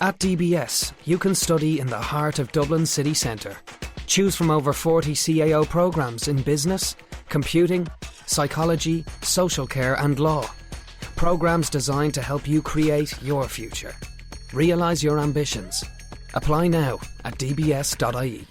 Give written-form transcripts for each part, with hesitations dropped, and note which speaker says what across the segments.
Speaker 1: At DBS, you can study in the heart of Dublin city centre. Choose from over 40 CAO programmes in business, computing, psychology, social care and law. Programmes designed to help you create your future. Realise your ambitions. Apply now at dbs.ie.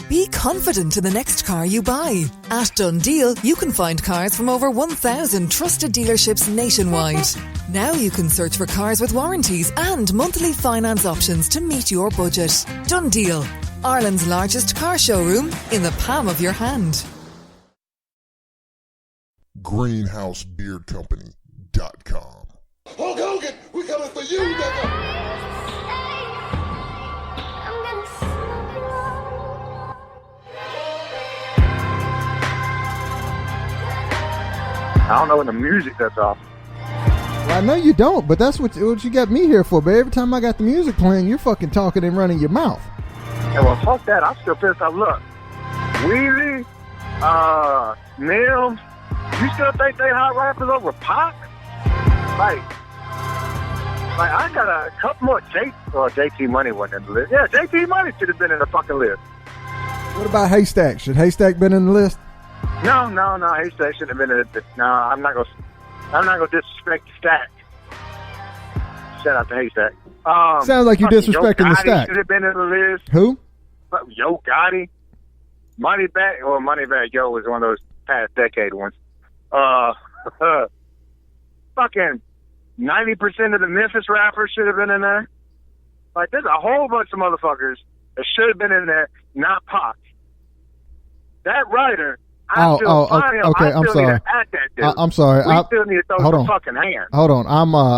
Speaker 2: Be confident in the next car you buy. At Dundeel, you can find cars from over 1,000 trusted dealerships nationwide. Now you can search for cars with warranties and monthly finance options to meet your budget. Dundeel, Ireland's largest car showroom in the palm of your hand.
Speaker 3: GreenhouseBeardCompany.com.
Speaker 4: Hulk Hogan, we coming for you, nigga!
Speaker 5: I don't know what the music that's off.
Speaker 6: Well, I know you don't, but that's what you got me here for. But every time I got the music playing, you're fucking talking and running your mouth.
Speaker 5: Yeah, well, fuck that. I'm still pissed off. Look, Weezy, Mims, you still think they hot rappers over Pac? Like I got a couple more JT Money wasn't in the list. Yeah, JT Money should have been in the fucking list.
Speaker 6: What about Haystack? Should Haystack been in the list?
Speaker 5: No. Haystack should have been in it. No, I'm not gonna disrespect the Stack. Shout out to Haystack.
Speaker 6: Sounds like you're disrespecting the Stack.
Speaker 5: Should have been in the list.
Speaker 6: Who?
Speaker 5: Yo Gotti. Moneybagg Yo was one of those past decade ones. Fucking 90% of the Memphis rappers should have been in there. Like, there's a whole bunch of motherfuckers that should have been in there, not Pac. That writer.
Speaker 6: Okay. I'm sorry. I'm sorry.
Speaker 5: We still need to throw the fucking hand.
Speaker 6: Hold on.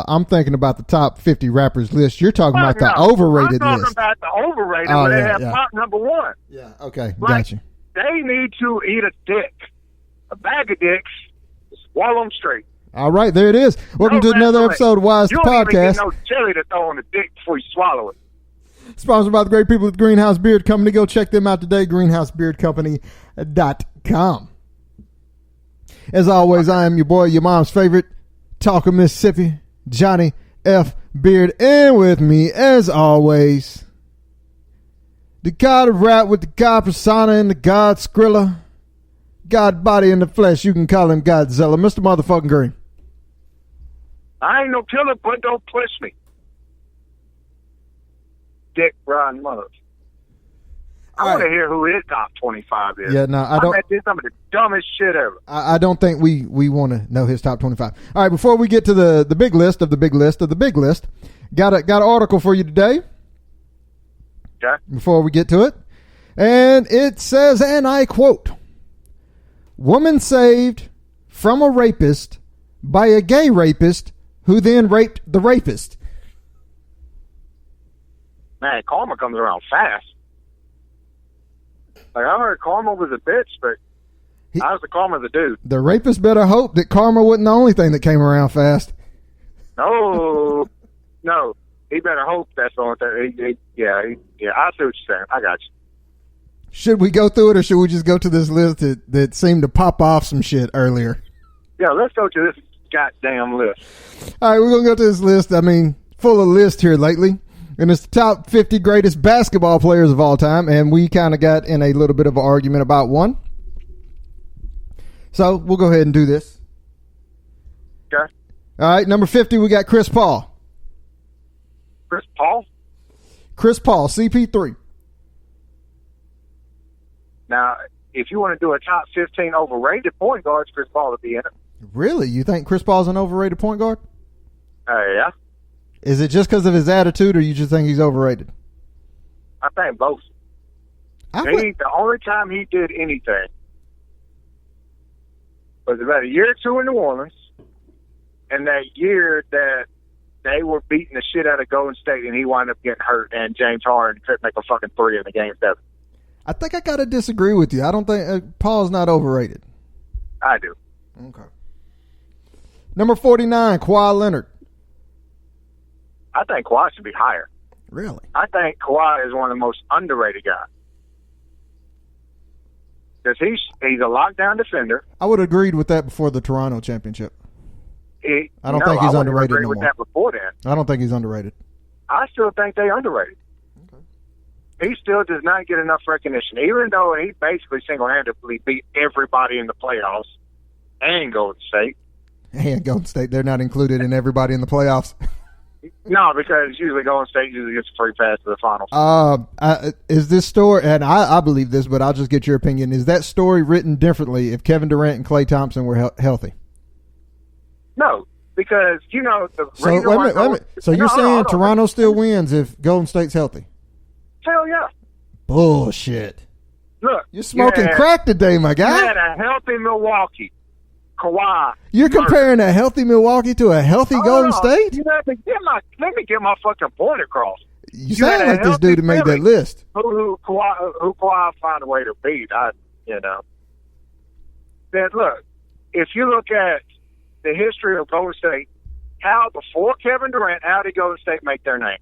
Speaker 6: I'm thinking about the top 50 rappers list. You're talking about the overrated list.
Speaker 5: I'm talking about the overrated, where they have Pac number one.
Speaker 6: Yeah. Okay.
Speaker 5: Like,
Speaker 6: Got you.
Speaker 5: They need to eat a dick, a bag of dicks, swallow them straight.
Speaker 6: All right, there it is. Welcome to another episode of Wise the Podcast.
Speaker 5: You don't even get no jelly to throw on the dick before you swallow it.
Speaker 6: Sponsored by the great people at Greenhouse Beard Company. Go check them out today, greenhousebeardcompany.com. As always, I am your boy, your mom's favorite, Talker Mississippi, Johnny F. Beard. And with me, as always, the god of rap with the god persona and the god Skrilla. God body in the flesh, you can call him Godzilla. Mr. Motherfucking Green.
Speaker 5: I ain't no killer, but don't push me. Dick Ron Mother. I want to hear who his top 25 is.
Speaker 6: Yeah, no, I don't.
Speaker 5: I bet this some of the dumbest shit ever.
Speaker 6: I don't think we want to know his top 25. All right, before we get to the big list of the big list of the big list, got an article for you today.
Speaker 5: Okay.
Speaker 6: Before we get to it, and it says, and I quote, "Woman saved from a rapist by a gay rapist who then raped the rapist."
Speaker 5: Man, karma comes around fast. Like, I heard karma was a bitch, but how's the karma the dude?
Speaker 6: The rapist better hope that karma wasn't the only thing that came around fast.
Speaker 5: No. He better hope that's the only thing. Yeah, I see what you're saying. I got you.
Speaker 6: Should we go through it, or should we just go to this list that seemed to pop off some shit earlier?
Speaker 5: Yeah, let's go to this goddamn list.
Speaker 6: All right, we're going to go to this list. I mean, full of lists here lately. And it's the top 50 greatest basketball players of all time. And we kind of got in a little bit of an argument about one. So we'll go ahead and do this.
Speaker 5: Okay.
Speaker 6: All right, number 50, we got Chris Paul.
Speaker 5: Chris Paul,
Speaker 6: CP3.
Speaker 5: Now, if you want to do a top 15 overrated point guards, Chris Paul would be in it.
Speaker 6: Really? You think Chris Paul's an overrated point guard?
Speaker 5: Yeah.
Speaker 6: Is it just because of his attitude, or you just think he's overrated?
Speaker 5: I think both. The only time he did anything was about a year or two in New Orleans, and that year that they were beating the shit out of Golden State, and he wound up getting hurt, and James Harden couldn't make a fucking three in the game 7.
Speaker 6: I think I got to disagree with you. I don't think Paul's not overrated.
Speaker 5: I do.
Speaker 6: Okay. Number 49, Kawhi Leonard.
Speaker 5: I think Kawhi should be higher.
Speaker 6: Really?
Speaker 5: I think Kawhi is one of the most underrated guys. Because he's a lockdown defender.
Speaker 6: I would have agreed with that before the Toronto championship. I don't think he's underrated no more.
Speaker 5: That before then.
Speaker 6: I don't think he's underrated.
Speaker 5: I still think they underrated. He still does not get enough recognition, even though he basically single-handedly beat everybody in the playoffs and Golden State.
Speaker 6: And Golden State, they're not included in everybody in the playoffs.
Speaker 5: No, because usually Golden State usually gets a free pass to the finals.
Speaker 6: Is this story, and I believe this, but I'll just get your opinion, is that story written differently if Kevin Durant and Klay Thompson were healthy?
Speaker 5: No, because, you know,
Speaker 6: So, wait a minute. So you're saying Toronto still wins if Golden State's healthy?
Speaker 5: Hell yeah.
Speaker 6: Bullshit.
Speaker 5: Look.
Speaker 6: You're smoking crack today, my guy.
Speaker 5: You had a healthy Milwaukee. Kawhi.
Speaker 6: You're comparing a healthy Milwaukee to a healthy Golden State?
Speaker 5: You have to let me get my fucking point across.
Speaker 6: You sound like this dude who made that list.
Speaker 5: Who Kawhi found a way to beat. Then look, if you look at the history of Golden State, before Kevin Durant, how did Golden State make their name?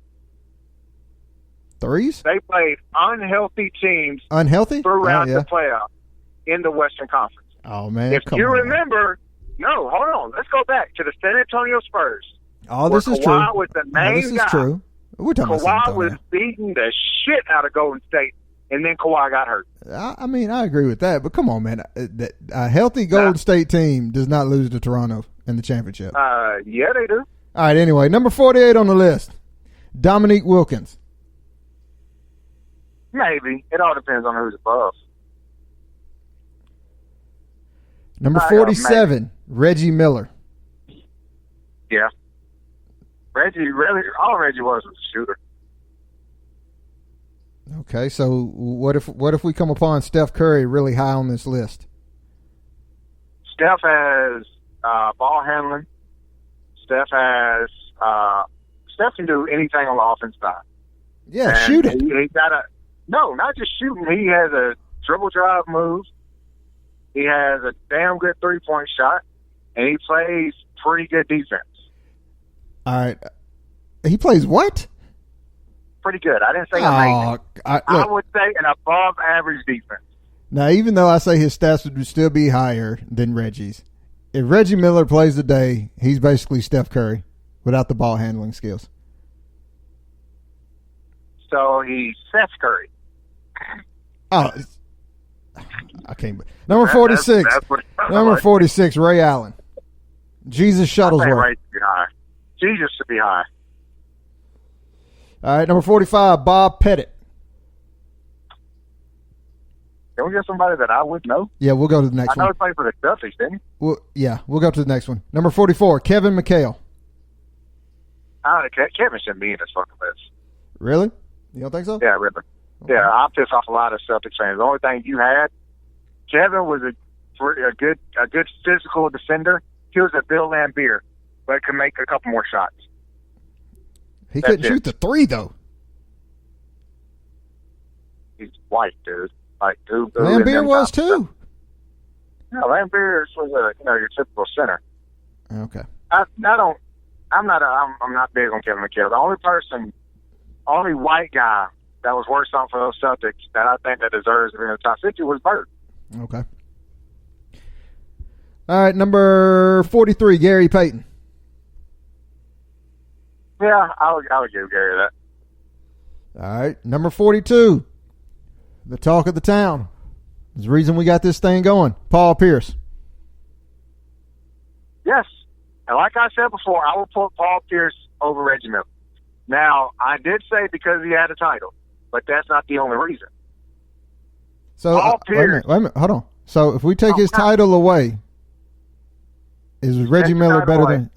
Speaker 6: Threes?
Speaker 5: They played unhealthy teams.
Speaker 6: Unhealthy?
Speaker 5: Throughout the playoffs in the Western Conference.
Speaker 6: Oh, man.
Speaker 5: If you remember, no, hold on. Let's go back to the San Antonio Spurs.
Speaker 6: Oh, this is true.
Speaker 5: Kawhi was the main
Speaker 6: this is
Speaker 5: guy.
Speaker 6: true. We're talking about San
Speaker 5: Kawhi
Speaker 6: Antonio.
Speaker 5: was beating the shit out of Golden State, and then Kawhi got hurt.
Speaker 6: I mean, I agree with that, but come on, man. A healthy Golden State team does not lose to Toronto in the championship.
Speaker 5: Yeah, they do.
Speaker 6: All right, anyway, number 48 on the list, Dominique Wilkins.
Speaker 5: Maybe. It all depends on who's above.
Speaker 6: Number 47, Reggie Miller.
Speaker 5: Yeah. All Reggie was a shooter.
Speaker 6: Okay, so what if we come upon Steph Curry really high on this list?
Speaker 5: Steph has ball handling. Steph can do anything on the offensive side.
Speaker 6: Yeah, shoot it.
Speaker 5: He got not just shooting. He has a dribble drive move. He has a damn good 3-point shot, and he plays pretty good defense.
Speaker 6: All right. He plays what?
Speaker 5: Pretty good. I didn't say amazing. I would say an above-average defense.
Speaker 6: Now, even though I say his stats would still be higher than Reggie's, if Reggie Miller plays today, he's basically Steph Curry without the ball handling skills.
Speaker 5: So he's Seth Curry.
Speaker 6: Oh, I can't. Number 46. Number 46, Ray Allen. Jesus Shuttlesworth.
Speaker 5: Ray should be high. Jesus should be high.
Speaker 6: All right, number 45, Bob Pettit.
Speaker 5: Can we get somebody that I would know?
Speaker 6: Yeah, we'll go to the next one.
Speaker 5: I know he played for the Celtics, didn't he?
Speaker 6: We'll go to the next one. Number 44, Kevin McHale.
Speaker 5: Kevin shouldn't be in this fucking list.
Speaker 6: Really? You don't think so?
Speaker 5: Yeah, really. Okay. Yeah, I piss off a lot of Celtics fans. The only thing you had, Kevin was a good physical defender. He was a Bill Laimbeer, but could make a couple more shots.
Speaker 6: He couldn't shoot the three, though.
Speaker 5: He's white, dude. Like, dude.
Speaker 6: Laimbeer was, too.
Speaker 5: Yeah, Laimbeer was your typical center.
Speaker 6: Okay.
Speaker 5: I'm not big on Kevin McHale. The only white guy that was worse on for those Celtics that I think that deserves to be in the top 50 was Bird.
Speaker 6: Okay. All right, number 43, Gary Payton.
Speaker 5: Yeah, I would give Gary that.
Speaker 6: All right, number 42, the talk of the town. There's the reason we got this thing going. Paul Pierce.
Speaker 5: Yes, and like I said before, I will put Paul Pierce over Reggie Miller. Now, I did say because he had a title, but that's not the only reason.
Speaker 6: So,
Speaker 5: Paul Pierce.
Speaker 6: Wait a minute, hold on. So, if we take his title away, is Reggie Miller better than,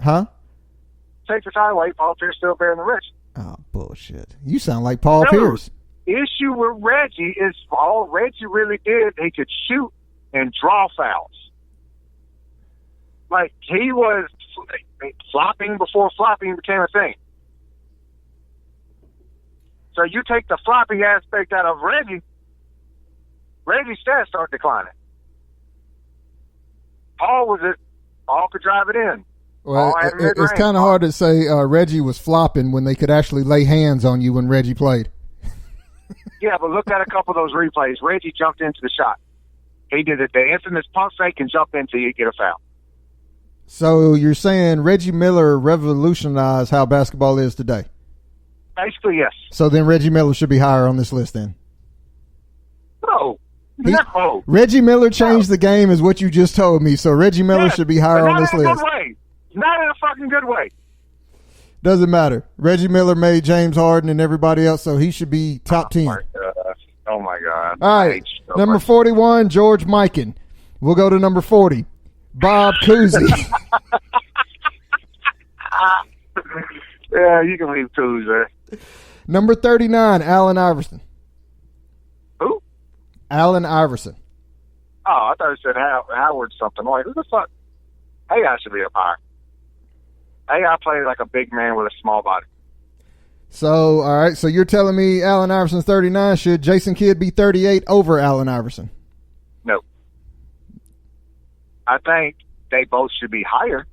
Speaker 5: Take the title away, Paul Pierce still better than Reggie.
Speaker 6: Oh, bullshit. You sound like Paul Pierce.
Speaker 5: Issue with Reggie is all Reggie really did, he could shoot and draw fouls. Like, he was flopping before flopping became a thing. So you take the flopping aspect out of Reggie's stats start declining. Paul could drive it in.
Speaker 6: Well, it's kind of hard to say Reggie was flopping when they could actually lay hands on you when Reggie played.
Speaker 5: Yeah, but look at a couple of those replays. Reggie jumped into the shot. He did the infamous pump fake and jump in until you get a foul.
Speaker 6: So you're saying Reggie Miller revolutionized how basketball is today?
Speaker 5: Basically, yes.
Speaker 6: So then Reggie Miller should be higher on this list then.
Speaker 5: No. No.
Speaker 6: Reggie Miller changed the game is what you just told me. So Reggie Miller should be higher on this list.
Speaker 5: Not in a good way. Not in a fucking good way.
Speaker 6: Doesn't matter. Reggie Miller made James Harden and everybody else, so he should be top 10.
Speaker 5: Oh, my God.
Speaker 6: All right. Number 41, George Mikan. We'll go to number 40, Bob Cousy.
Speaker 5: Yeah, you can leave Cousy.
Speaker 6: Number 39, Allen Iverson.
Speaker 5: Who?
Speaker 6: Allen Iverson.
Speaker 5: Oh, I thought you said Howard something. Like, who the fuck? AI should be up higher. AI plays like a big man with a small body.
Speaker 6: So, all right. So you're telling me Allen Iverson's 39. Should Jason Kidd be 38 over Allen Iverson?
Speaker 5: No. I think they both should be higher.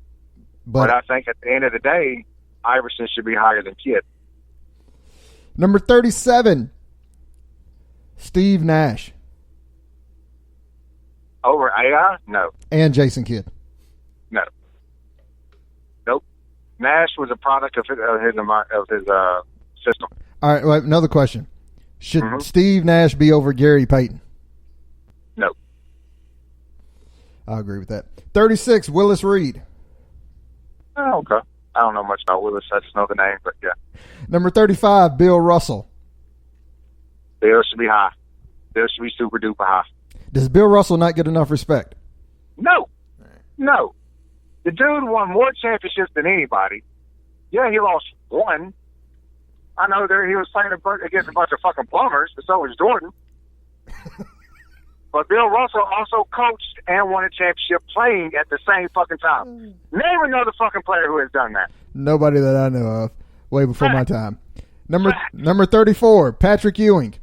Speaker 5: But I think at the end of the day, Iverson should be higher than Kidd.
Speaker 6: Number 37, Steve Nash.
Speaker 5: Over AI? No.
Speaker 6: And Jason Kidd.
Speaker 5: No. Nope. Nash was a product of his system.
Speaker 6: All right, wait, another question. Should Steve Nash be over Gary Payton?
Speaker 5: No.
Speaker 6: I agree with that. 36, Willis Reed.
Speaker 5: Oh, okay. I don't know much about Willis. I just know the name, but yeah.
Speaker 6: Number 35, Bill Russell.
Speaker 5: Bill should be high. Bill should be super duper high.
Speaker 6: Does Bill Russell not get enough respect?
Speaker 5: No. No. The dude won more championships than anybody. Yeah, he lost one. I know he was playing against a bunch of fucking plumbers, but so was Jordan. But Bill Russell also coached and won a championship playing at the same fucking time. Name another fucking player who has done that.
Speaker 6: Nobody that I know of. Way before my time. Number 34, Patrick Ewing.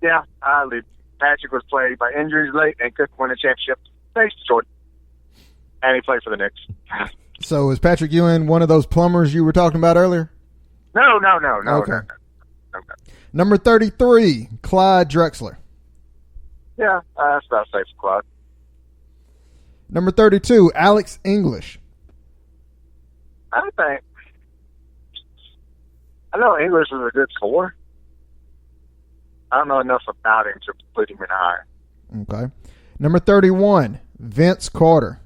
Speaker 5: Yeah, I leave. Patrick was played by injuries late and couldn't win a championship. Thanks to Jordan. And he played for the Knicks.
Speaker 6: So is Patrick Ewing one of those plumbers you were talking about earlier?
Speaker 5: No.
Speaker 6: Okay.
Speaker 5: No.
Speaker 6: Number 33, Clyde Drexler.
Speaker 5: Yeah, that's about safe for Clyde.
Speaker 6: Number 32, Alex English.
Speaker 5: I know English is a good scorer. I don't know enough about him to put him in higher.
Speaker 6: Okay. Number 31, Vince Carter.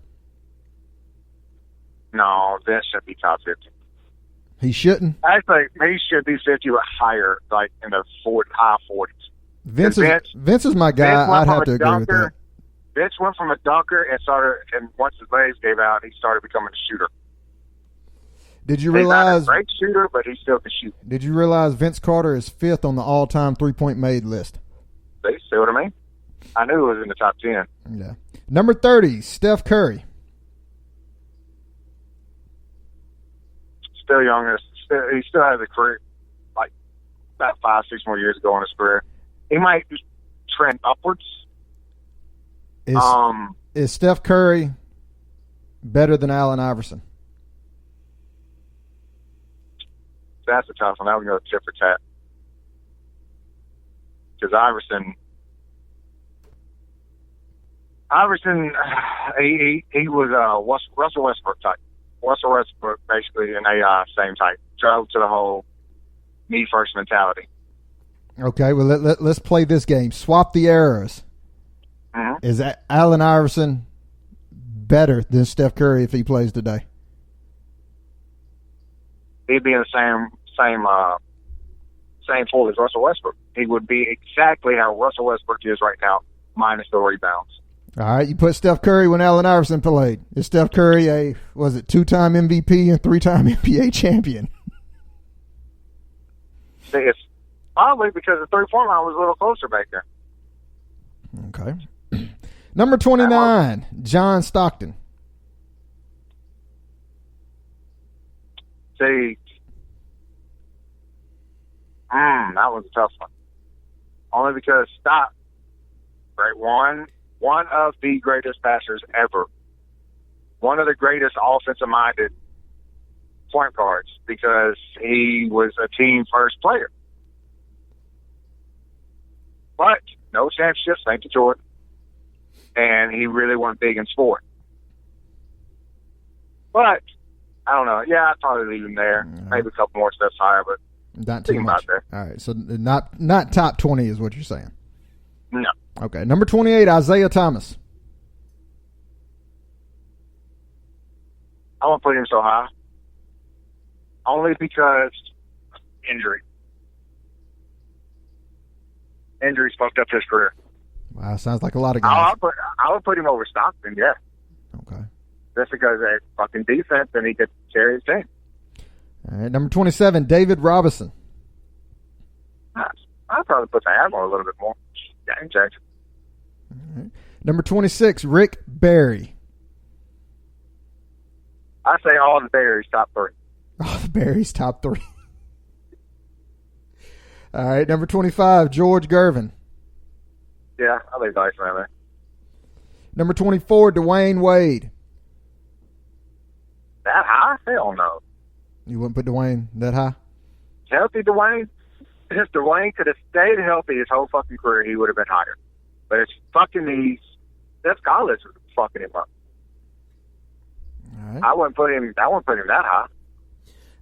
Speaker 5: No, Vince should be top 50.
Speaker 6: He shouldn't?
Speaker 5: I think he should be 50 or higher, like in the high 40s.
Speaker 6: Vince is my guy. I'd have to agree with that.
Speaker 5: Vince went from a dunker and once his legs gave out, he started becoming a shooter.
Speaker 6: Did you realize?
Speaker 5: He's not a great shooter, but he still can shoot.
Speaker 6: Did you realize Vince Carter is 5th on the all-time three-point made list?
Speaker 5: See what I mean? I knew it was in the top 10.
Speaker 6: Yeah. Number 30, Steph Curry.
Speaker 5: Still young. He still has a career, like about 5-6 more years to go in his career. He might trend upwards.
Speaker 6: Is Steph Curry better than Allen Iverson?
Speaker 5: That's a tough one. Now we go tit for tat. Because Iverson, he was Russell Westbrook type. Russell Westbrook basically an AI same type. Drove to the hole, me first mentality.
Speaker 6: Okay, well let's play this game. Swap the eras.
Speaker 5: Mm-hmm.
Speaker 6: Is Allen Iverson better than Steph Curry if he plays today?
Speaker 5: He'd be in the same pool as Russell Westbrook. He would be exactly how Russell Westbrook is right now, minus the rebounds.
Speaker 6: All right, you put Steph Curry when Allen Iverson played. Is Steph Curry a 2-time MVP and 3-time NBA champion?
Speaker 5: See, it's probably because the 3-point line was a little closer back there.
Speaker 6: Okay. Number 29, John Stockton.
Speaker 5: See, that was a tough one. Only because Stock, right, one of the greatest passers ever. One of the greatest offensive-minded point guards because he was a team-first player. But no championships, thank you, Jordan. And he really wasn't big in sport. But I don't know. Yeah, I'd probably leave him there. Maybe a couple more steps higher, but
Speaker 6: not too much.
Speaker 5: There.
Speaker 6: All right, so not top 20 is what you're saying.
Speaker 5: No.
Speaker 6: Okay, number 28, Isaiah Thomas.
Speaker 5: I won't put him so high. Only because injury. Injuries fucked up his career.
Speaker 6: Wow, sounds like a lot of guys.
Speaker 5: I would put him over Stockton, yeah.
Speaker 6: Okay.
Speaker 5: Just because they fucking defense and he could carry his team.
Speaker 6: All right, number 27, David Robinson.
Speaker 5: I'd probably put the Admiral a little bit more. Game changer.
Speaker 6: All right. Number 26, Rick Barry.
Speaker 5: I say all the Barry's top 3.
Speaker 6: Oh, the Barry's top 3. All right, number 25, George Gervin.
Speaker 5: Yeah, I think nice man there.
Speaker 6: Number 24, Dwayne Wade.
Speaker 5: That high? Hell no.
Speaker 6: You wouldn't put Dwayne that high?
Speaker 5: Healthy Dwayne? If Dwayne could have stayed healthy his whole fucking career, he would have been higher. But it's fucking knees. That's college was fucking him up.
Speaker 6: All right.
Speaker 5: I wouldn't put him that high.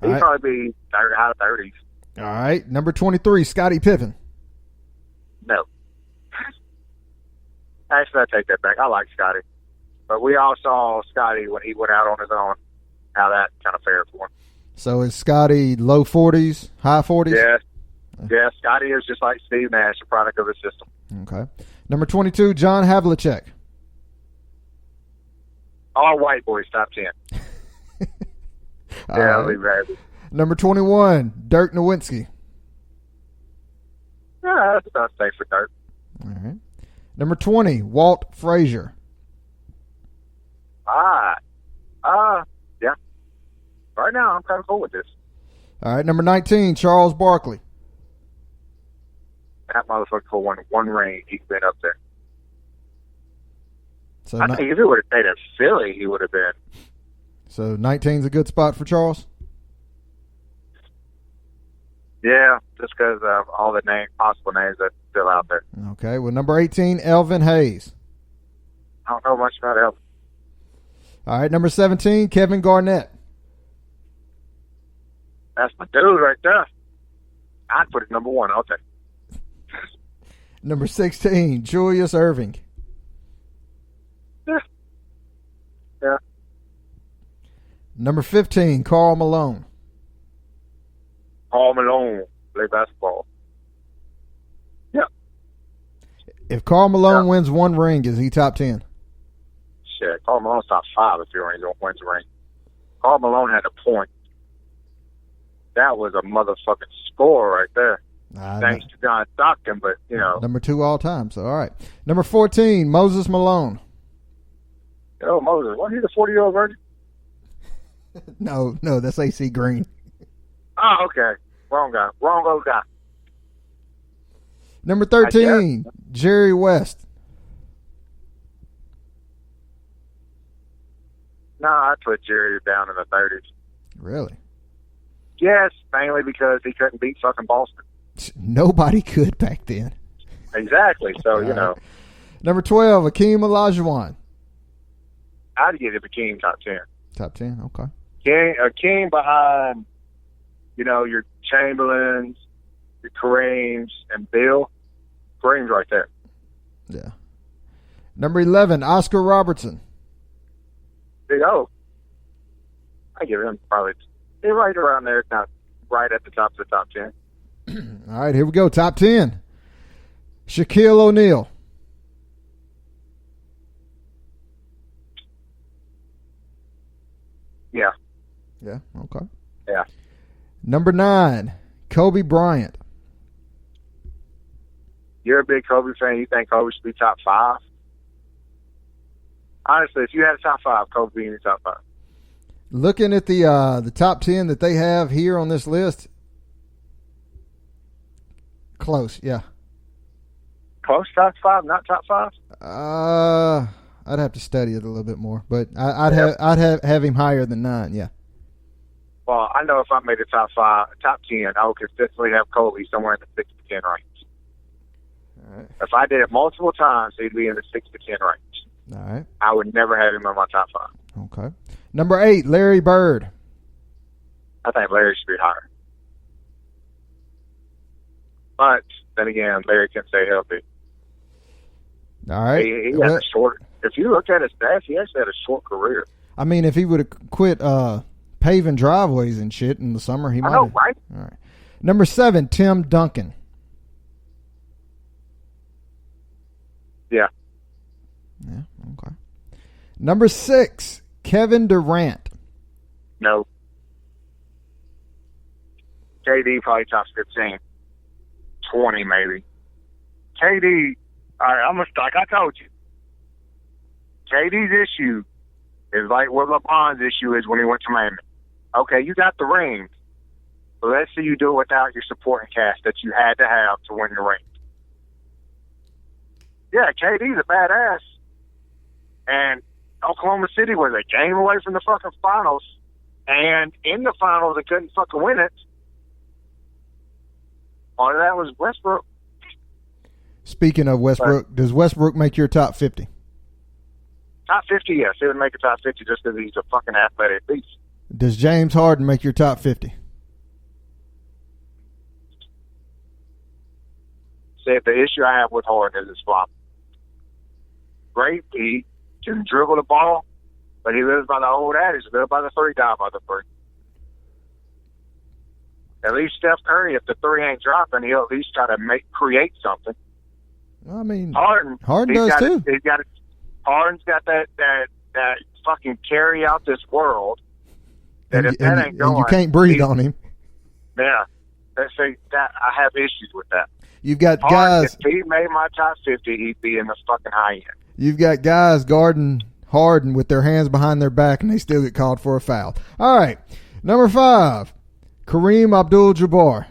Speaker 5: He'd
Speaker 6: right.
Speaker 5: probably be high 30s.
Speaker 6: All right, number 23, Scottie Pippen.
Speaker 5: No. Actually, I take that back. I like Scotty. But we all saw Scotty when he went out on his own, how that kind of fared for him.
Speaker 6: So is Scotty low 40s, high 40s?
Speaker 5: Yeah. Yeah, Scotty is just like Steve Nash, a product of his system.
Speaker 6: Okay. Number 22, John Havlicek.
Speaker 5: All white boys, top 10.
Speaker 6: All
Speaker 5: Yeah,
Speaker 6: right.
Speaker 5: I'll leave that.
Speaker 6: Number 21, Dirk Nowitzki.
Speaker 5: Yeah, that's about safe for Dirk.
Speaker 6: All right. Number 20, Walt Frazier.
Speaker 5: Yeah. Right now, I'm kind of cool with this.
Speaker 6: All right. Number 19, Charles Barkley.
Speaker 5: That motherfucker for one ring, he's been up there.
Speaker 6: So,
Speaker 5: I think if he would have stayed in Philly, he would have been.
Speaker 6: So 19's a good spot for Charles?
Speaker 5: Yeah, just because of all the possible names that's still out there.
Speaker 6: Okay. Well, number 18, Elvin Hayes.
Speaker 5: I don't know much about Elvis.
Speaker 6: All right. Number 17, Kevin Garnett.
Speaker 5: That's my dude right there. I'd put it number 1. I'll take it.
Speaker 6: Number 16, Julius Erving.
Speaker 5: Yeah. Yeah.
Speaker 6: Number 15, Karl Malone.
Speaker 5: Paul Malone play basketball. Yeah.
Speaker 6: If Karl Malone wins one ring, is he top 10?
Speaker 5: Shit, Karl Malone's top 5 if he wins the ring. Karl Malone had a point. That was a motherfucking score right there. Thanks to John Stockton, but, you know.
Speaker 6: Number 2 all time, so all right. Number 14, Moses Malone.
Speaker 5: Oh, Moses. Wasn't he the 40-year-old virgin?
Speaker 6: No, that's AC Green.
Speaker 5: Oh, okay. Wrong guy. Wrong old guy.
Speaker 6: Number 13, Jerry West.
Speaker 5: No, I'd put Jerry down in the 30s.
Speaker 6: Really?
Speaker 5: Yes, mainly because he couldn't beat fucking Boston.
Speaker 6: Nobody could back then.
Speaker 5: Exactly. So, you know.
Speaker 6: Number 12, Akeem Olajuwon.
Speaker 5: I'd give it Akeem top 10.
Speaker 6: Top 10, okay.
Speaker 5: Akeem behind, you know, your Chamberlains, your Kareems, and Bill. Kareem's right there.
Speaker 6: Yeah. Number 11, Oscar Robertson.
Speaker 5: Big O. I give him probably right around there, not right at the top of the top 10.
Speaker 6: All right, here we go. Top 10. Shaquille O'Neal.
Speaker 5: Yeah.
Speaker 6: Yeah, okay.
Speaker 5: Yeah.
Speaker 6: Number 9, Kobe Bryant.
Speaker 5: You're a big Kobe fan. You think Kobe should be top 5? Honestly, if you had a top 5, Kobe would be in your top 5.
Speaker 6: Looking at the top 10 that they have here on this list, close, yeah.
Speaker 5: Close top 5, not top 5?
Speaker 6: I'd have to study it a little bit more, but I'd have him higher than 9, yeah.
Speaker 5: Well, I know if I made the top 10, I would consistently have Kobe somewhere in the 6 to 10 range.
Speaker 6: All right.
Speaker 5: If I did it multiple times, he'd be in the 6 to 10 range.
Speaker 6: All right.
Speaker 5: I would never have him in my top 5.
Speaker 6: Okay. Number 8, Larry Bird.
Speaker 5: I think Larry should be higher. But then again, Larry can stay healthy.
Speaker 6: All right.
Speaker 5: He had a short. If you look at his stats, he actually had a short career.
Speaker 6: I mean, if he would have quit paving driveways and shit in the summer, he might.
Speaker 5: I know, right?
Speaker 6: All right. Number 7, Tim Duncan.
Speaker 5: Yeah.
Speaker 6: Yeah. Okay. Number 6, Kevin Durant.
Speaker 5: No. KD probably top 15. 20 maybe. KD, all right, like I told you, KD's issue is like what LeBron's issue is when he went to Miami. Okay, you got the rings, but let's see you do it without your supporting cast that you had to have to win the ring. Yeah, KD's a badass. And Oklahoma City was a game away from the fucking finals, and in the finals they couldn't fucking win it. All of that was Westbrook.
Speaker 6: Speaking of Westbrook, does Westbrook make your top 50?
Speaker 5: Top 50, yes. He would make a top 50 just because he's a fucking athletic beast.
Speaker 6: Does James Harden make your top 50?
Speaker 5: See, the issue I have with Harden is his flop. Great, he can dribble the ball, but he lives by the old adage, live by the three, die by the three. At least Steph Curry, if the three ain't dropping, he'll at least try to create something.
Speaker 6: I mean,
Speaker 5: Harden
Speaker 6: does too.
Speaker 5: Harden's got that fucking carry out this world. That if that ain't going,
Speaker 6: you can't breathe on him.
Speaker 5: Yeah, let's say that I have issues with that.
Speaker 6: You've got
Speaker 5: Harden,
Speaker 6: guys.
Speaker 5: If he made my top 50, he'd be in the fucking high end.
Speaker 6: You've got guys guarding Harden with their hands behind their back, and they still get called for a foul. All right, number 5, Kareem Abdul-Jabbar.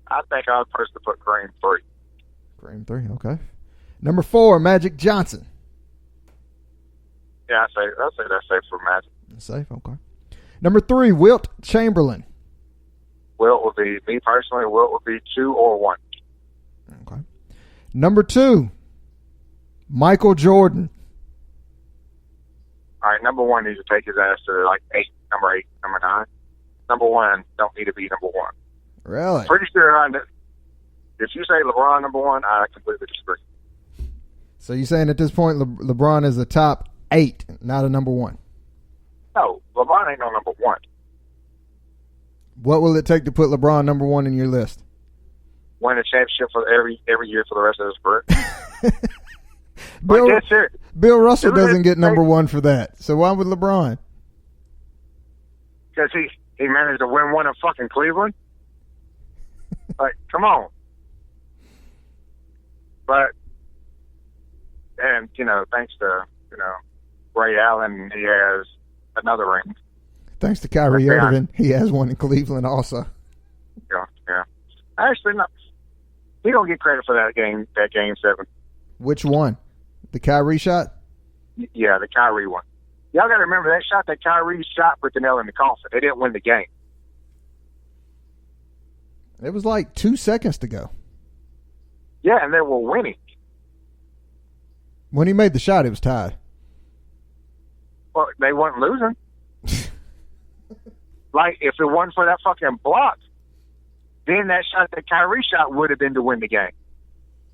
Speaker 5: I think I would personally put Kareem 3.
Speaker 6: Kareem 3, okay. Number 4, Magic Johnson.
Speaker 5: Yeah, I'd say that's safe for Magic.
Speaker 6: Safe, okay. Number 3, Wilt Chamberlain.
Speaker 5: Wilt would be, me personally, Wilt would be 2 or 1.
Speaker 6: Okay. Number 2, Michael Jordan.
Speaker 5: All right, number 1 needs to take his ass to like 8, number 8, number 9. Number 1 don't need to be number 1.
Speaker 6: Really?
Speaker 5: Pretty sure if you say LeBron number 1, I completely disagree.
Speaker 6: So you're saying at this point LeBron is a top 8, not a number 1?
Speaker 5: No, LeBron ain't no number 1.
Speaker 6: What will it take to put LeBron number 1 in your list?
Speaker 5: Win a championship for every year for the rest of his career.
Speaker 6: Bill Russell doesn't get number 1 for that. So why would LeBron?
Speaker 5: Because he managed to win one in fucking Cleveland. Like, come on. But, and, thanks to, Ray Allen, he has another ring.
Speaker 6: Thanks to Kyrie Irving, he has one in Cleveland also.
Speaker 5: Yeah. Actually, no. He don't get credit for that game 7.
Speaker 6: Which one? The Kyrie shot?
Speaker 5: Yeah, the Kyrie one. Y'all got to remember that shot that Kyrie shot put the nail in the coffin. They didn't win the game.
Speaker 6: It was like 2 seconds to go.
Speaker 5: Yeah, and they were winning.
Speaker 6: When he made the shot, it was tied.
Speaker 5: Well, they weren't losing. Like, if it wasn't for that fucking block, then that shot that Kyrie shot would have been to win the game.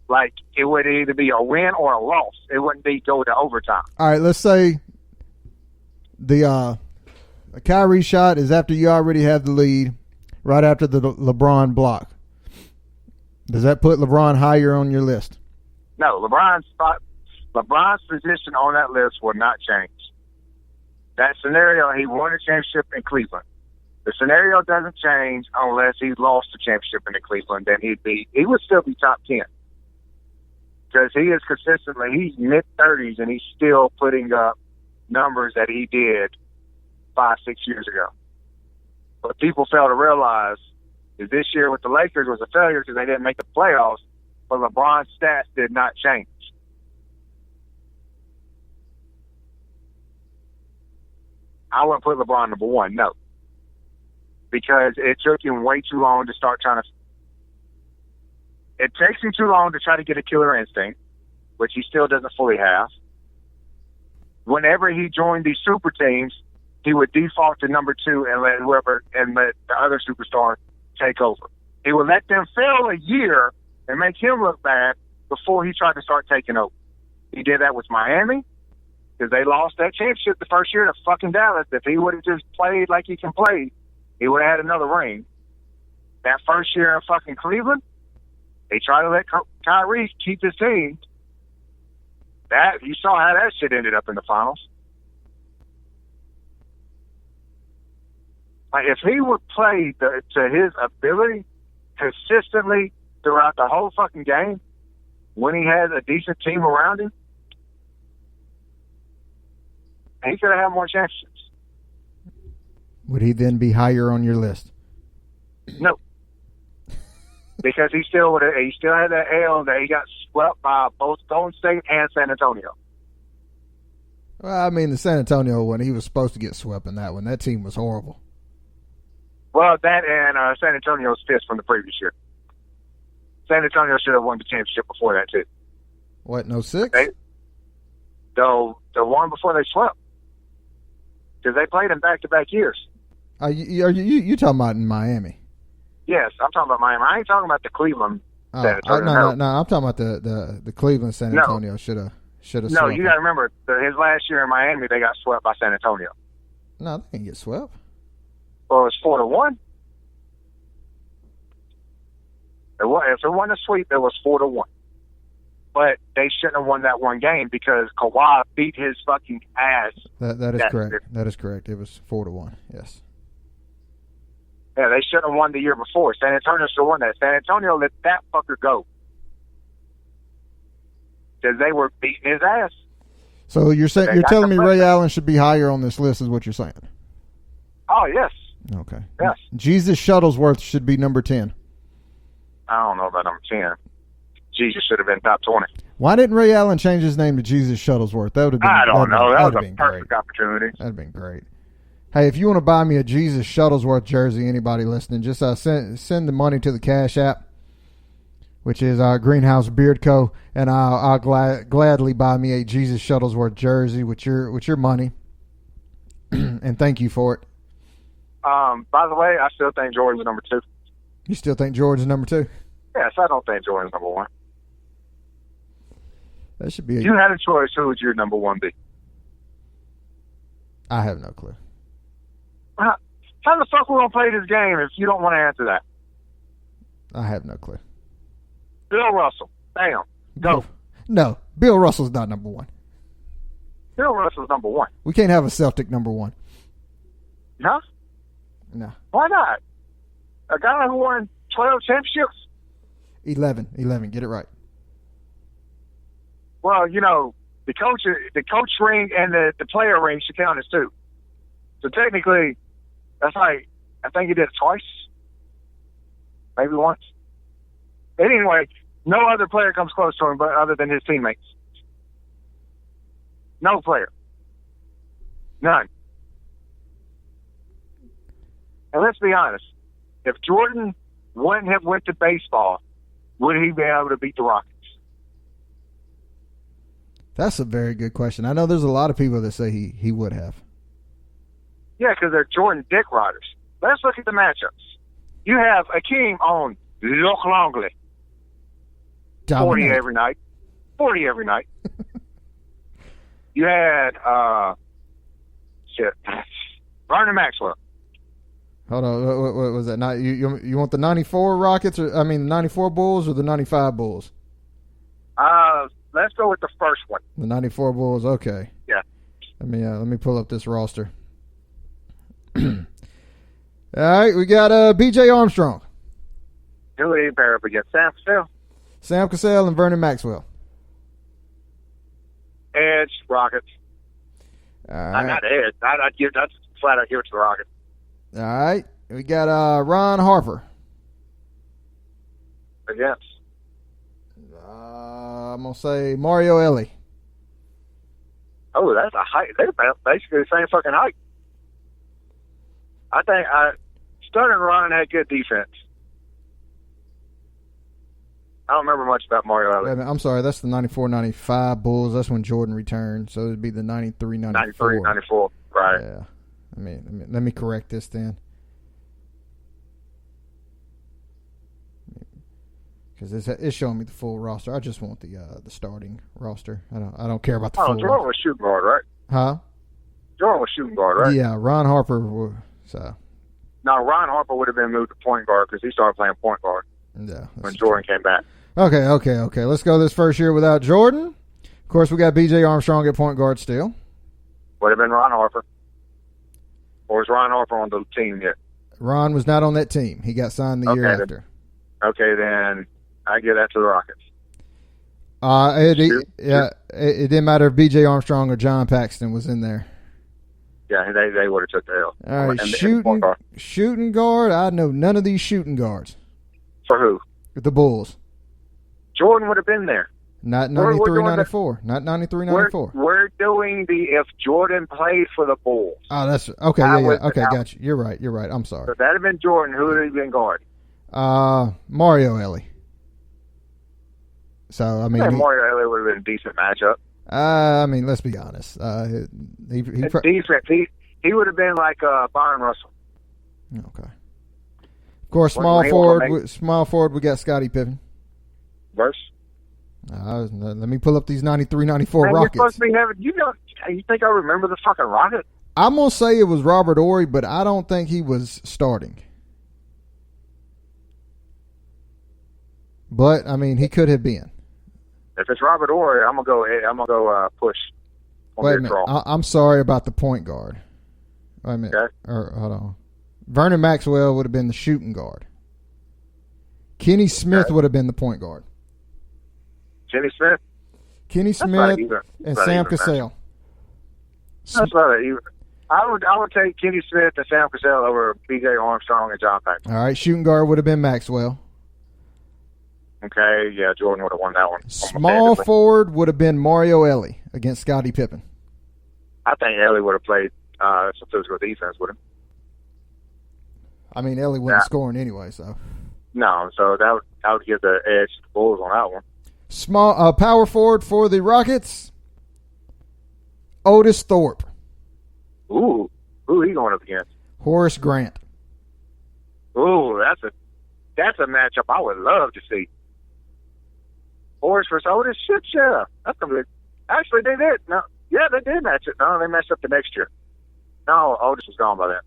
Speaker 5: Like, it would either be a win or a loss. It wouldn't be go to overtime.
Speaker 6: All right, let's say the Kyrie shot is after you already have the lead, right after the LeBron block. Does that put LeBron higher on your list?
Speaker 5: No, LeBron's position on that list will not change. That scenario, he won a championship in Cleveland. The scenario doesn't change unless he lost the championship in Cleveland. Then he would still be top 10 because he is consistently, he's mid-30s and he's still putting up numbers that he did 5-6 years ago. What people fail to realize is this year with the Lakers was a failure because they didn't make the playoffs, but LeBron's stats did not change. I wouldn't put LeBron number 1, no. Because it took him way too long to start trying to... It takes him too long to try to get a killer instinct, which he still doesn't fully have. whenever he joined these super teams, he would default to number 2 and let the other superstar take over. He would let them fail a year and make him look bad before he tried to start taking over. He did that with Miami because they lost that championship the first year to fucking Dallas. If he would have just played like he can play, he would have had another ring. That first year in fucking Cleveland, they tried to let Kyrie keep his team. That you saw how that shit ended up in the finals. Like if he would play to his ability consistently throughout the whole fucking game, when he has a decent team around him, he could have had more championships.
Speaker 6: Would he then be higher on your list?
Speaker 5: No. Because he still had that L that he got swept by both Golden State and San Antonio.
Speaker 6: Well, I mean, the San Antonio one, he was supposed to get swept in that one. That team was horrible.
Speaker 5: Well, that and San Antonio's fifth from the previous year. San Antonio should have won the championship before that, too.
Speaker 6: What, no 6?
Speaker 5: The one before they swept. Because they played in back-to-back years.
Speaker 6: Are you talking about in Miami?
Speaker 5: Yes, I'm talking about Miami. I ain't talking about the Cleveland San Antonio.
Speaker 6: No, I'm talking about the Cleveland San Antonio should have.
Speaker 5: No, you got to remember, his last year in Miami, they got swept by San Antonio.
Speaker 6: No, they didn't get swept.
Speaker 5: Well, it was 4-1. If it wasn't a sweep, it was 4-1. But they shouldn't have won that one game because Kawhi beat his fucking ass.
Speaker 6: That is correct. That is correct. It was 4-1. Yes.
Speaker 5: Yeah, they shouldn't have won the year before. San Antonio should have won that. San Antonio let that fucker go because they were beating his ass.
Speaker 6: So you're telling me Ray Allen should be higher on this list, is what you're saying?
Speaker 5: Oh yes.
Speaker 6: Okay.
Speaker 5: Yes.
Speaker 6: Jesus Shuttlesworth should be number 10.
Speaker 5: I don't know about number 10. Jesus should have been top 20.
Speaker 6: Why didn't Ray Allen change his name to Jesus Shuttlesworth? That would have been.
Speaker 5: I don't know. That was a perfect opportunity.
Speaker 6: That'd have been great. Hey, if you want to buy me a Jesus Shuttlesworth jersey, anybody listening, just send the money to the Cash App, which is Greenhouse Beard Co., and I'll gladly buy me a Jesus Shuttlesworth jersey with your money, and thank you for it.
Speaker 5: By the way, I still think Jordan's number 2.
Speaker 6: You still think Jordan's number 2?
Speaker 5: Yes, I don't think Jordan's number 1.
Speaker 6: That should be.
Speaker 5: You had a choice. Who would your number 1 be?
Speaker 6: I have no clue.
Speaker 5: How the fuck we gonna play this game if you don't want to answer that?
Speaker 6: I have no clue.
Speaker 5: Bill Russell. Bam. Go.
Speaker 6: No, Bill Russell's not number 1.
Speaker 5: Bill Russell's number 1.
Speaker 6: We can't have a Celtic number 1.
Speaker 5: Huh?
Speaker 6: No.
Speaker 5: Why not? A guy who won 12 championships?
Speaker 6: 11. Get it right.
Speaker 5: Well, the coach ring and the player ring should count as 2. So technically, that's like, I think he did it twice. Maybe once. Anyway, no other player comes close to him but other than his teammates. No player. None. And let's be honest. If Jordan wouldn't have went to baseball, would he be able to beat the Rockets?
Speaker 6: That's a very good question. I know there's a lot of people that say he would have.
Speaker 5: Yeah, because they're Jordan dick riders. Let's look at the matchups. You have Akeem on Loch Longley. 40 every night. You had Vernon Maxwell.
Speaker 6: Hold on, what was that? You want the 94 Rockets, or 94 Bulls or the 95 Bulls?
Speaker 5: Let's go with the first one.
Speaker 6: The 94 Bulls, okay.
Speaker 5: Yeah.
Speaker 6: Let me pull up this roster. All right, we got B.J. Armstrong.
Speaker 5: Who would he pair up against?
Speaker 6: Sam Cassell and Vernon Maxwell.
Speaker 5: Edge, Rockets.
Speaker 6: All right.
Speaker 5: Not Edge. I'd flat out give it to the Rockets.
Speaker 6: All right, we got Ron Harper.
Speaker 5: Against?
Speaker 6: I'm going to say Mario Elie.
Speaker 5: Oh, that's a height. They're basically the same fucking height. I think Stunner and Ron had good defense. I don't remember much about Mario Ellie.
Speaker 6: I'm sorry, that's the 94-95 Bulls. That's when Jordan returned, so it'd be the 93-94.
Speaker 5: 93-94, right.
Speaker 6: Yeah. Let me correct this then. Because it's showing me the full roster. I just want the starting roster. I don't care about the full
Speaker 5: Jordan
Speaker 6: roster.
Speaker 5: was shooting guard, right?
Speaker 6: Huh?
Speaker 5: Jordan was shooting guard, right?
Speaker 6: Yeah, Ron Harper. So.
Speaker 5: Now, Ron Harper would have been moved to point guard because he started playing point guard when Jordan came back.
Speaker 6: Okay. Let's go this first year without Jordan. Of course, we got B.J. Armstrong at point guard still.
Speaker 5: Would have been Ron Harper. Or was Ron Harper on the team yet?
Speaker 6: Ron was not on that team. He got signed the year after.
Speaker 5: Okay, then I give that to the Rockets.
Speaker 6: It didn't matter if B.J. Armstrong or John Paxton was in there.
Speaker 5: Yeah, they would have took the L.
Speaker 6: All right, shooting guard. I know none of these shooting guards.
Speaker 5: For who?
Speaker 6: The Bulls.
Speaker 5: Jordan would have been there.
Speaker 6: Not 93-94. Not 93-94.
Speaker 5: We're doing the if Jordan played for the Bulls.
Speaker 6: Oh, that's okay. Yeah. Okay, got you. You're right. I'm sorry.
Speaker 5: So that'd have been Jordan. Who would have been guard?
Speaker 6: Mario Ellie. So I mean,
Speaker 5: Mario Ellie would have been a decent matchup.
Speaker 6: I mean, let's be honest.
Speaker 5: Defense. He would have been like Byron Russell.
Speaker 6: Okay. Of course, small forward. We got Scottie Pippen.
Speaker 5: Verse.
Speaker 6: Let me pull up these 93-94 Rockets.
Speaker 5: You're supposed to be having. You think I remember the fucking Rockets?
Speaker 6: I'm gonna say it was Robert Horry, but I don't think he was starting. But I mean, he could have been.
Speaker 5: If it's Robert Horry, I'm gonna go push.
Speaker 6: Wait a minute. I'm sorry about the point guard. Wait a minute.
Speaker 5: Okay.
Speaker 6: Hold on. Vernon Maxwell would have been the shooting guard. Kenny Smith would have been the point guard. Kenny Smith and Sam Cassell.
Speaker 5: That's not even. I would take Kenny Smith and Sam Cassell over B.J. Armstrong and John Paxson.
Speaker 6: All right, shooting guard would have been Maxwell.
Speaker 5: Okay, yeah, Jordan would have won that one.
Speaker 6: Small forward would have been Mario Ellie against Scottie Pippen.
Speaker 5: I think Ellie would have played some physical defense with him.
Speaker 6: I mean, Ellie wasn't scoring anyway, so.
Speaker 5: No, so I would give the edge to the Bulls on that one.
Speaker 6: Small power forward for the Rockets, Otis Thorpe.
Speaker 5: Ooh, who he going up against?
Speaker 6: Horace Grant.
Speaker 5: Ooh, that's a matchup I would love to see. Horace versus Otis, shit, yeah. That's gonna be. Actually, they did. No, yeah, they did match it. No, they matched up the next year. No, Otis was gone by then.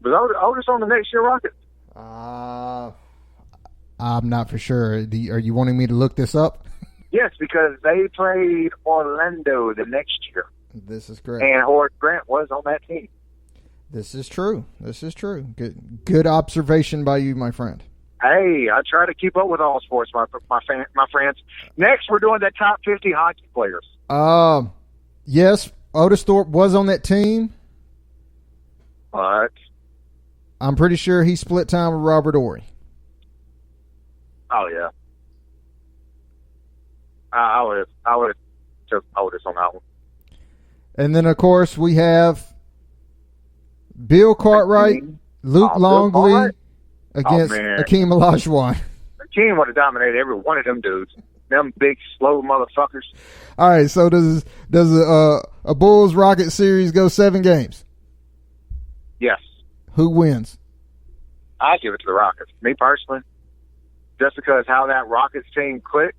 Speaker 5: Was Otis on the next year Rockets?
Speaker 6: I'm not for sure. Are you wanting me to look this up?
Speaker 5: Yes, because they played Orlando the next year.
Speaker 6: This is correct.
Speaker 5: And Horace Grant was on that team.
Speaker 6: This is true. Good observation by you, my friend.
Speaker 5: Hey, I try to keep up with all sports, my friends. Next, we're doing the top 50 hockey players.
Speaker 6: Yes, Otis Thorpe was on that team.
Speaker 5: But
Speaker 6: I'm pretty sure he split time with Robert Horry.
Speaker 5: Oh yeah, I would have took Otis on that one.
Speaker 6: And then of course we have Bill Cartwright, Luke Longley against Akeem Olajuwon.
Speaker 5: Akeem would have dominated every one of them dudes. Them big slow motherfuckers.
Speaker 6: All right, so does a Bulls Rocket series go 7 games?
Speaker 5: Yes.
Speaker 6: Who wins?
Speaker 5: I give it to the Rockets. Me personally. Just because how that Rockets team clicked.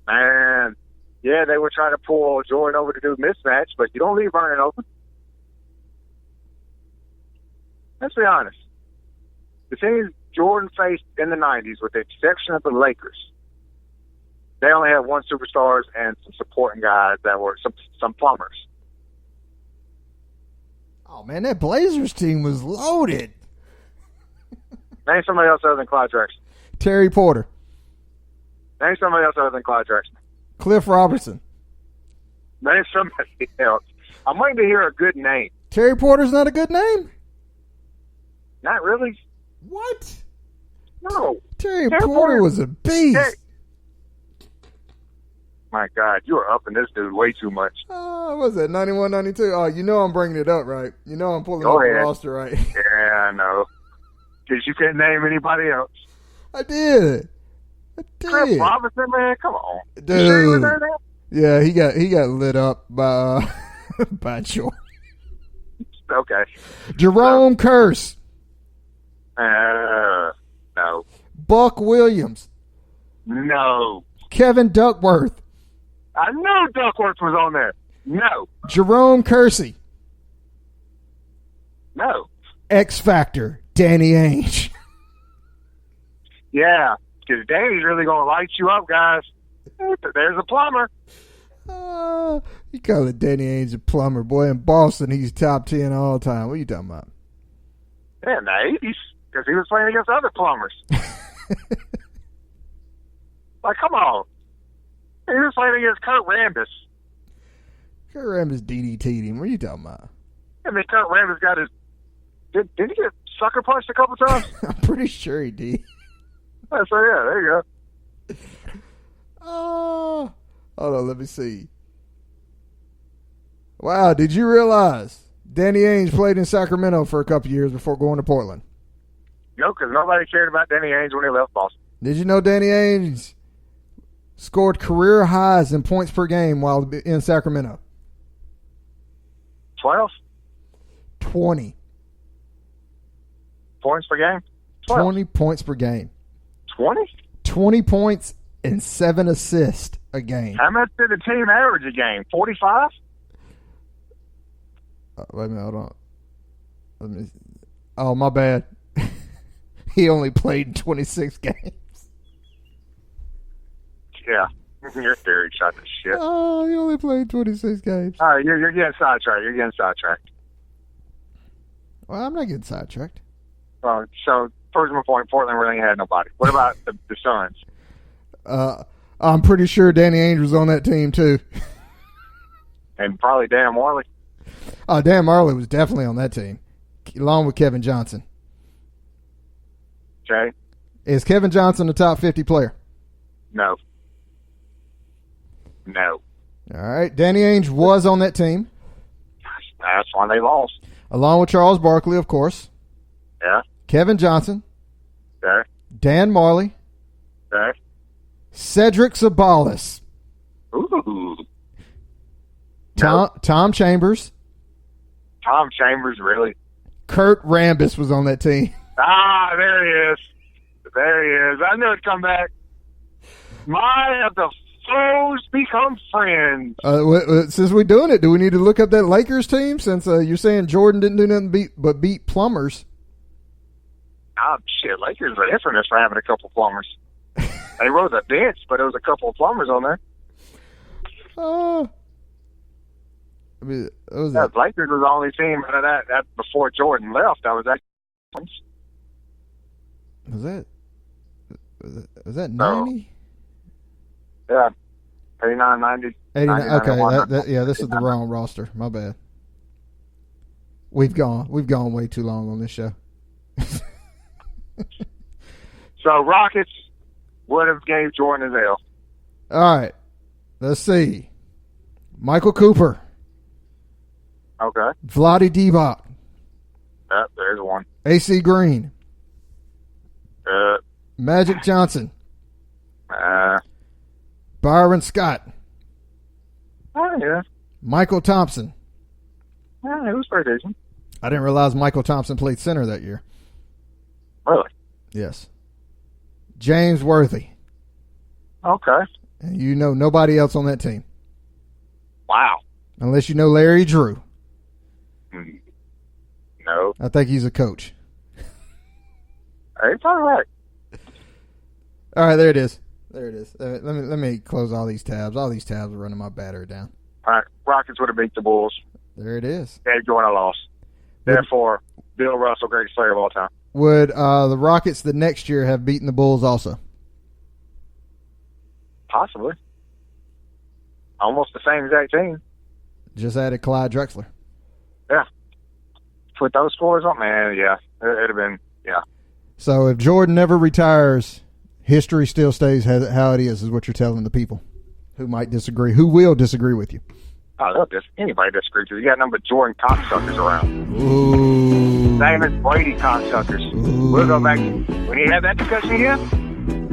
Speaker 5: Man, yeah, they were trying to pull Jordan over to do mismatch, but you don't leave Vernon open. Let's be honest. The teams Jordan faced in the 90s, with the exception of the Lakers, they only had one superstars and some supporting guys that were some plumbers.
Speaker 6: Oh, man, that Blazers team was loaded.
Speaker 5: Name somebody else other than Clyde Drexler.
Speaker 6: Terry Porter.
Speaker 5: Name somebody else other than Clyde Drexler.
Speaker 6: Cliff Robertson.
Speaker 5: Name somebody else. I'm waiting to hear a good name.
Speaker 6: Terry Porter's not a good name?
Speaker 5: Not really.
Speaker 6: What?
Speaker 5: No.
Speaker 6: Terry Porter was a beast.
Speaker 5: My God, you are upping this dude way too much.
Speaker 6: What was that, 91, 92? Oh, you know I'm bringing it up, right? You know I'm pulling up the roster, right?
Speaker 5: Yeah, I know. Because you can't name anybody else.
Speaker 6: I did.
Speaker 5: Chris Robinson, man, come on.
Speaker 6: Dude.
Speaker 5: You sure he was there now?
Speaker 6: Yeah, he got lit up by by Jordan.
Speaker 5: Okay.
Speaker 6: Jerome Curse.
Speaker 5: No.
Speaker 6: Buck Williams.
Speaker 5: No.
Speaker 6: Kevin Duckworth.
Speaker 5: I knew Duckworth was on there. No.
Speaker 6: Jerome Kersey.
Speaker 5: No.
Speaker 6: X Factor. Danny Ainge.
Speaker 5: Yeah, because Danny's really going to light you up, guys. There's a plumber.
Speaker 6: You call it Danny Ainge a plumber. Boy, in Boston, he's top 10 all time. What are you talking about?
Speaker 5: Yeah, in the 80s, because he was playing against other plumbers. Like, come on. He was playing against Kurt Rambis.
Speaker 6: Kurt Rambis DDT'd him. What are you talking about?
Speaker 5: I mean, Kurt Rambis got his... Did he get sucker punched a couple times?
Speaker 6: I'm pretty sure he did.
Speaker 5: So, yeah, there you go.
Speaker 6: Oh, hold on, let me see. Wow, did you realize Danny Ainge played in Sacramento for a couple years before going to Portland?
Speaker 5: No, because nobody cared about Danny Ainge when he left Boston.
Speaker 6: Did you know Danny Ainge scored career highs in points per game while in Sacramento?
Speaker 5: 12?
Speaker 6: 20.
Speaker 5: Points per game? 12.
Speaker 6: 20 points per game.
Speaker 5: 20?
Speaker 6: 20 points and 7 assists a game.
Speaker 5: How much did the team average a game? 45?
Speaker 6: Wait a minute, hold on. Oh, my bad. He only played 26 games.
Speaker 5: Yeah. Your theory shot to shit.
Speaker 6: Oh, he only played 26 games.
Speaker 5: All right, you're getting sidetracked.
Speaker 6: Well, I'm not getting sidetracked.
Speaker 5: So, first point, Portland really had nobody. What about the Suns?
Speaker 6: I'm pretty sure Danny Ainge was on that team, too.
Speaker 5: And probably Dan Marley.
Speaker 6: Oh, Dan Marley was definitely on that team, along with Kevin Johnson.
Speaker 5: Okay.
Speaker 6: Is Kevin Johnson a top 50 player?
Speaker 5: No.
Speaker 6: All right. Danny Ainge was on that team.
Speaker 5: That's why they lost.
Speaker 6: Along with Charles Barkley, of course.
Speaker 5: Yeah.
Speaker 6: Kevin Johnson.
Speaker 5: Okay.
Speaker 6: Dan Marley.
Speaker 5: Okay.
Speaker 6: Cedric Sabalas.
Speaker 5: Ooh.
Speaker 6: Tom Chambers.
Speaker 5: Tom Chambers, really?
Speaker 6: Kurt Rambis was on that team.
Speaker 5: Ah, there he is. I knew it'd come back. My, have the foes become friends.
Speaker 6: Since we're doing it, do we need to look up that Lakers team? Since you're saying Jordan didn't do nothing but beat plumbers.
Speaker 5: Shit, Lakers are infamous for having a couple plumbers. They rode the bench, but there was a couple of plumbers on there. Lakers was the only team out of that before Jordan left. That was actually.
Speaker 6: Was that 90?
Speaker 5: Yeah, 89, 90.
Speaker 6: 89.
Speaker 5: 90,
Speaker 6: Okay, this is the wrong roster. My bad. We've gone way too long on this show.
Speaker 5: So Rockets would have gave Jordan his L.
Speaker 6: All right, let's see. Michael Cooper.
Speaker 5: Okay.
Speaker 6: Vlade Divac.
Speaker 5: Yep, there's one.
Speaker 6: AC Green. Magic Johnson. Byron Scott.
Speaker 5: Oh, yeah.
Speaker 6: Michael Thompson.
Speaker 5: Yeah, it was pretty decent.
Speaker 6: I didn't realize Michael Thompson played center that year.
Speaker 5: Really?
Speaker 6: Yes. James Worthy.
Speaker 5: Okay.
Speaker 6: And you know nobody else on that team.
Speaker 5: Wow.
Speaker 6: Unless you know Larry Drew.
Speaker 5: No.
Speaker 6: I think he's a coach.
Speaker 5: You're probably right.
Speaker 6: All right, there it is. Let me close all these tabs. All these tabs are running my battery down.
Speaker 5: All right. Rockets would have beat the Bulls.
Speaker 6: There it is.
Speaker 5: Dave Jordan lost. Therefore, Bill Russell, greatest player of all time.
Speaker 6: Would the Rockets the next year have beaten the Bulls also?
Speaker 5: Possibly. Almost the same exact team.
Speaker 6: Just added Clyde Drexler.
Speaker 5: Yeah. Put those scores on, man, yeah. It'd have been, yeah.
Speaker 6: So if Jordan never retires, history still stays how it is what you're telling the people who might disagree, who will disagree with you.
Speaker 5: Oh, anybody disagrees with you. You got nothing but Jordan cocksuckers around.
Speaker 6: Ooh.
Speaker 5: Same as Brady cocksuckers.
Speaker 6: Ooh.
Speaker 5: We'll go back. When you have that discussion again,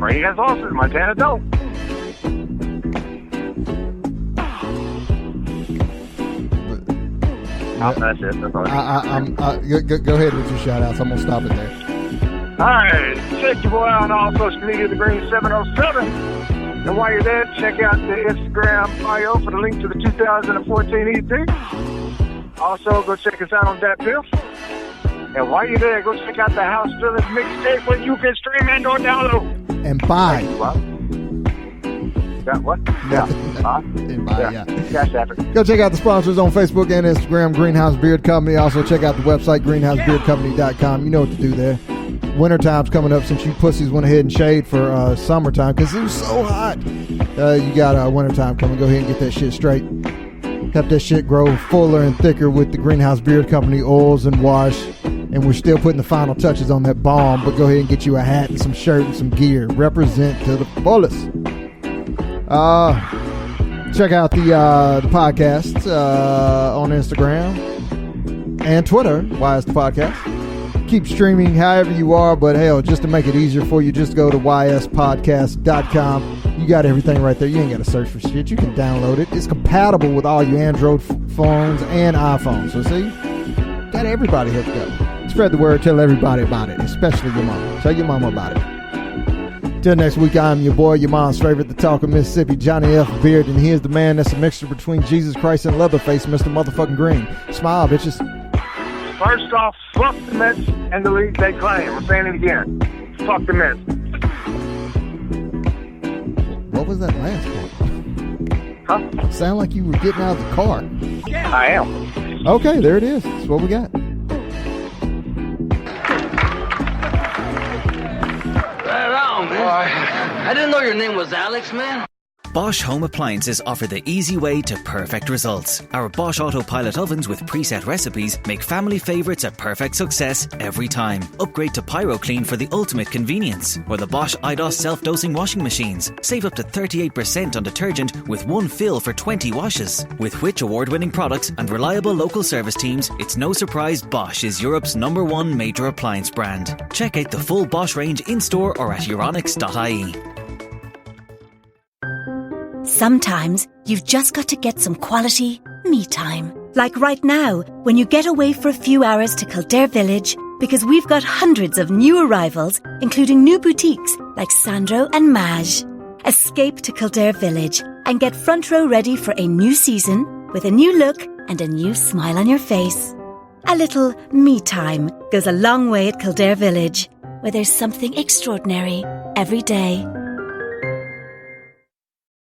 Speaker 5: Brain Sauces, Montana Dope. That's it. That's all.
Speaker 6: Go ahead with your shout outs. I'm going to stop it there.
Speaker 5: All right. Check your boy out on all social media, The Green 707. And while you're there, check out the Instagram bio for the link to the 2014 EP. Also, go check us out on Dat Piff. And while you're there, go check out the House Drillers mixtape where you can stream and or download.
Speaker 6: And buy.
Speaker 5: Got what? Yeah.
Speaker 6: And buy, yeah.
Speaker 5: Cash after.
Speaker 6: Go check out the sponsors on Facebook and Instagram, Greenhouse Beard Company. Also, check out the website, greenhousebeardcompany.com. You know what to do there. Wintertime's coming up since you pussies went ahead and shaved for summertime because it was so hot. You got wintertime coming. Go ahead and get that shit straight. Help that shit grow fuller and thicker with the Greenhouse Beard Company oils and wash. And we're still putting the final touches on that bomb, but go ahead and get you a hat and some shirt and some gear. Represent to the fullest. Check out the podcast on Instagram and Twitter. Why is the podcast? Keep streaming however you are, but hell, just to make it easier for you, just go to yspodcast.com. You got everything right there. You ain't got to search for shit. You can download it. It's compatible with all your Android phones and iPhones. So see, got everybody hooked up. Spread the word. Tell everybody about it, especially your mama. Tell your mama about it. Till next week, I'm your boy, your mom's favorite, the talk of Mississippi, Johnny F. Beard, and here's the man that's a mixture between Jesus Christ and Leatherface, Mr. Motherfucking Green. Smile, bitches.
Speaker 5: First off, fuck the Mets and the league they claim. I'm saying it again. Fuck the Mets.
Speaker 6: What was that last part?
Speaker 5: Huh?
Speaker 6: Sound like you were getting out of the car.
Speaker 5: I am.
Speaker 6: Okay, there it is. That's what we got.
Speaker 3: Right on, man. I didn't know your name was Alex, man.
Speaker 7: Bosch Home Appliances offer the easy way to perfect results. Our Bosch Autopilot ovens with preset recipes make family favourites a perfect success every time. Upgrade to PyroClean for the ultimate convenience. Or the Bosch IDOS self-dosing washing machines. Save up to 38% on detergent with one fill for 20 washes. With Which award-winning products and reliable local service teams, it's no surprise Bosch is Europe's #1 major appliance brand. Check out the full Bosch range in-store or at euronics.ie.
Speaker 8: Sometimes you've just got to get some quality me time. Like right now, when you get away for a few hours to Kildare Village, because we've got hundreds of new arrivals, including new boutiques like Sandro and Maj. Escape to Kildare Village and get front row ready for a new season with a new look and a new smile on your face. A little me time goes a long way at Kildare Village, where there's something extraordinary every day.